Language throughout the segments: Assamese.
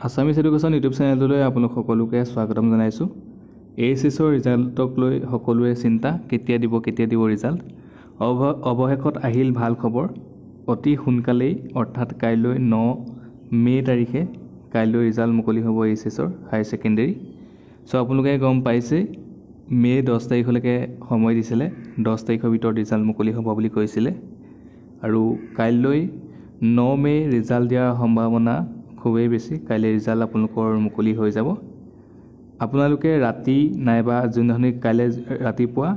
আছামিজ এডুকেশ্যন ইউটিউব চেনেলটোলৈ আপোনালোক সকলোকে স্বাগতম জনাইছোঁ। এইচএছৰ ৰিজাল্টক লৈ সকলোৰে চিন্তা, কেতিয়া দিব ৰিজাল্ট। অৱশেষত আহিল ভাল খবৰ। অতি সোনকালেই অৰ্থাৎ কাইলৈ 9 মে' তাৰিখে কাইলৈ ৰিজাল্ট মুকলি হ'ব এইচএছৰ হায়াৰ ছেকেণ্ডেৰী। চ' আপোনালোকে গম পাইছেই মে' 10 তাৰিখলৈকে সময় দিছিলে, 10 তাৰিখৰ ভিতৰত ৰিজাল্ট মুকলি হ'ব বুলি কৈছিলে। আৰু কাইলৈ 9 মে' ৰিজাল্ট দিয়াৰ সম্ভাৱনা খুবেই বেছি। কাইলৈ ৰিজাল্ট আপোনালোকৰ মুকলি হৈ যাব। আপোনালোকে ৰাতি নাইবা যোনদিনাখনি কাইলৈ ৰাতিপুৱা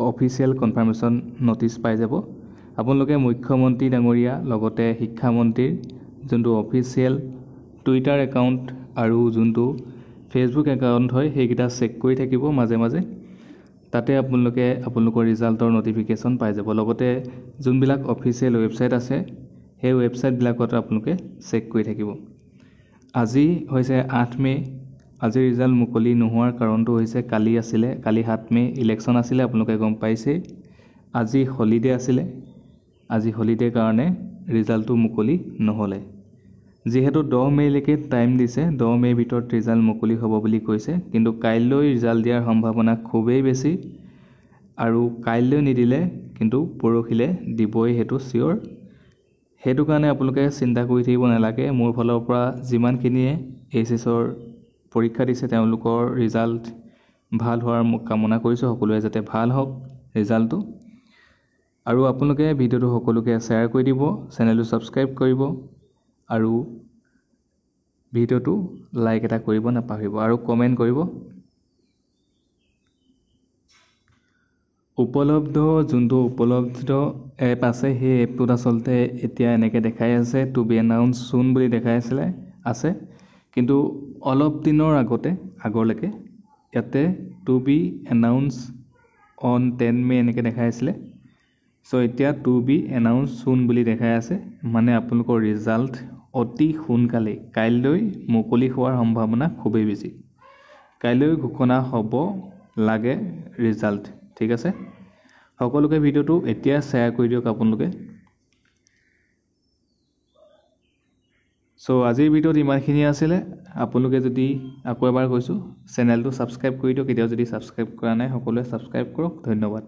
অফিচিয়েল কনফাৰ্মেশ্যন ন'টিচ পাই যাব। আপোনালোকে মুখ্যমন্ত্ৰী ডাঙৰীয়া লগতে শিক্ষামন্ত্ৰীৰ যোনটো অফিচিয়েল টুইটাৰ একাউণ্ট আৰু যোনটো ফেচবুক একাউণ্ট হয় সেইকেইটা চেক কৰি থাকিব মাজে মাজে। তাতে আপোনালোকে আপোনালোকৰ ৰিজাল্টৰ ন'টিফিকেশ্যন পাই যাব। লগতে যোনবিলাক অফিচিয়েল ৱেবছাইট আছে সেই ৱেবছাইটবিলাকত আপোনালোকে চেক কৰি থাকিব। আজি হৈছে 8 মে'। আজি ৰিজাল্ট মুকলি নোহোৱাৰ কাৰণটো হৈছে কালি 7 মে' ইলেকশ্যন আছিলে, আপোনালোকে গম পাইছেই। আজি হলিডে আছিলে, আজি হলিডে কাৰণে ৰিজাল্টটো মুকলি নহ'লে। যিহেতু 10 মে'লৈকে টাইম দিছে, 10 মে'ৰ ভিতৰত ৰিজাল্ট মুকলি হ'ব বুলি কৈছে, কিন্তু কাইলৈ ৰিজাল্ট দিয়াৰ সম্ভাৱনা খুবেই বেছি। আৰু কাইলৈ নিদিলে কিন্তু পৰহিলৈ দিবই, সেইটো চিয়'ৰ। সেইটো কাৰণে আপোনালোকে চিন্তা কৰি থাকিব নালাগে। মোৰ ফালৰ পৰা যিমানখিনিয়ে এইচএছৰ পৰীক্ষা দিছে তেওঁলোকৰ ৰিজাল্ট ভাল হোৱাৰ কামনা কৰিছোঁ। সকলোৱে যাতে ভাল হওক ৰিজাল্টটো। আৰু আপোনালোকে ভিডিঅ'টো সকলোকে শ্বেয়াৰ কৰি দিব, চেনেলটো ছাবস্ক্ৰাইব কৰিব আৰু ভিডিঅ'টো লাইক এটা কৰিব নাপাহৰিব আৰু কমেণ্ট কৰিব। যোনটো উপলব্ধ এপ আছে সেই এপটোত আচলতে এতিয়া এনেকৈ দেখাই আছে টু বি এনাউন্স চুন বুলি দেখাই আছে, কিন্তু অলপ দিনৰ আগলৈকে ইয়াতে টু বি এনাউন্স অন 10 মে' এনেকৈ দেখাই আছিলে। চ' এতিয়া টু বি এনাউন্স চুন বুলি দেখাই আছে, মানে আপোনালোকৰ ৰিজাল্ট অতি সোনকালেই কাইলৈ মুকলি হোৱাৰ সম্ভাৱনা খুবেই বেছি। কাইলৈ ঘোষণা হ'ব লাগে ৰিজাল্ট, ঠিক আছে। সকলোকে ভিডিঅ'টো এতিয়া শ্বেয়াৰ কৰি দিয়ক আপোনালোকে। চ' আজিৰ ভিডিঅ'ত ইমানখিনিয়ে আছিলে। আপোনালোকে যদি আকৌ এবাৰ কৈছোঁ চেনেলটো ছাবস্ক্ৰাইব কৰি দিয়ক। কেতিয়াও যদি ছাবস্ক্ৰাইব কৰা নাই সকলোৱে ছাবস্ক্ৰাইব কৰক। ধন্যবাদ।